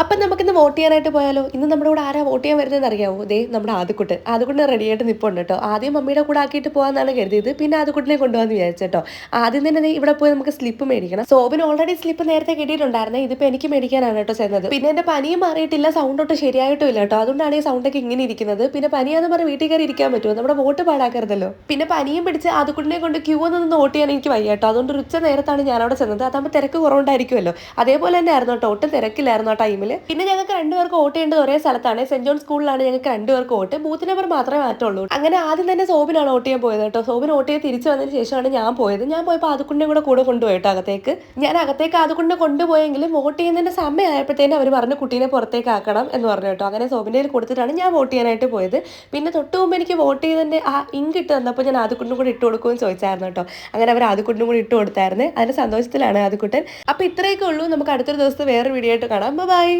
അപ്പം നമുക്കിന്ന് വോട്ട് ചെയ്യാനായിട്ട് പോയാലോ? ഇന്ന് നമ്മുടെ കൂടെ ആരാ വോട്ട് ചെയ്യാൻ വരുന്നതെന്ന് അറിയാവോ? ദേ നമ്മുടെ ആദ്യക്കുട്ടൻ. ആദ്യക്കുട്ടൻ റെഡിയായിട്ട് നിൽപ്പുണ്ട് കേട്ടോ. ആദ്യം മമ്മിയുടെ കൂടെ ആക്കിയിട്ട് പോകാമെന്നാണ് കരുതിയത്. പിന്നെ ആദ്യക്കുട്ടനെ കൊണ്ടുപോകാമെന്ന് വിചാരിച്ചേട്ടോ. ആദ്യം തന്നെ ദേ ഇവിടെ പോയി നമുക്ക് സ്ലിപ്പ് മേടിക്കണം. സോബിന് ഓൾറെഡി സ്ലിപ്പ് നേരത്തെ കിട്ടിയിട്ടുണ്ടായിരുന്നേ. ഇതിപ്പോൾ എനിക്ക് മേടിക്കാനാണ് കേട്ടോ ചെന്നത്. പിന്നെ എൻ്റെ പനിയും മാറിയിട്ടില്ല, സൗണ്ട് ഒട്ടും ശരിയായിട്ടും ഇല്ല കേട്ടോ. അതുകൊണ്ടാണ് ഈ സൗണ്ടൊക്കെ ഇങ്ങനെ ഇരിക്കുന്നത്. പിന്നെ പനിയാന്ന് പറഞ്ഞ് വീട്ടിൽ കയറി ഇരിക്കാൻ പറ്റുമോ? നമ്മുടെ വോട്ട് പാടാക്കരുതല്ലോ. പിന്നെ പനിയും പിടിച്ച് ആദ്യക്കുട്ടനെ കൊണ്ട് ക്യൂ നിന്ന് വോട്ട് ചെയ്യാൻ എനിക്ക് വയ്യ കേട്ടോ. അതുകൊണ്ട് ഒരു ഉച്ച നേരത്താണ് ഞാൻ അവിടെ ചെന്നത്. അതാകുമ്പോൾ തിരക്ക് കുറവുണ്ടായിരിക്കുമല്ലോ. അതേപോലെ തന്നെ ആയിരുന്നു കേട്ടോ. ഒട്ടും തിരക്കില്ലായിരുന്നു ആ ടൈമിൽ. പിന്നെ ഞങ്ങൾക്ക് രണ്ടുപേർക്ക് വോട്ട് ചെയ്യേണ്ടത് ഒരേ സ്ഥലത്താണ്. സെന്റ് ജോൺ സ്കൂളിലാണ് ഞങ്ങൾക്ക് രണ്ടുപേർക്ക് വോട്ട്. ബൂത്ത് നമ്പർ മാത്രമേ മാറ്റുള്ളൂ. അങ്ങനെ ആദ്യം തന്നെ സോബിനാണ് വോട്ട് ചെയ്യാൻ പോയത് കേട്ടോ. സോബിന് വോട്ട് ചെയ്ത് തിരിച്ചു വന്നതിന് ശേഷമാണ് ഞാൻ പോയത്. ഞാൻ പോയപ്പോൾ ആദ്യക്കുണ്ടെ കൂടെ കൊണ്ടുപോയി കേട്ടോ അകത്തേക്ക്. ഞാൻ അകത്തേക്ക് ആദ്യക്കുണ്ടെ കൊണ്ടുപോയെങ്കിലും വോട്ട് ചെയ്യുന്നതിന്റെ സമയമായപ്പോഴത്തേനും അവർ പറഞ്ഞു കുട്ടീനെ പുറത്തേക്ക് ആക്കണം എന്ന് പറഞ്ഞു കേട്ടോ. അങ്ങനെ സോബിൻ്റെ കയ്യിൽ കൊടുത്തിട്ടാണ് ഞാൻ വോട്ട് ചെയ്യാനായിട്ട് പോയത്. പിന്നെ തൊട്ട് മുമ്പ് എനിക്ക് വോട്ട് ചെയ്തതിന്റെ ആ ഇങ്ക് ഇട്ട് തന്നപ്പോൾ ഞാൻ ആദ്യക്കുണ്ടും കൂടി ഇട്ട് കൊടുക്കുമെന്ന് ചോദിച്ചായിരുന്നു കേട്ടോ. അങ്ങനെ അവർ ആദ്യക്കുണ്ടും കൂടി ഇട്ട് കൊടുത്തായിരുന്നു. അതിന്റെ സന്തോഷത്തിലാണ് ആദ്യക്കുട്ടൻ. അപ്പോൾ ഇത്രയൊക്കെ ഉള്ളൂ. നമുക്ക് അടുത്തൊരു ദിവസത്തെ വേറെ വീഡിയോ ആയിട്ട് കാണാം. ബൈ.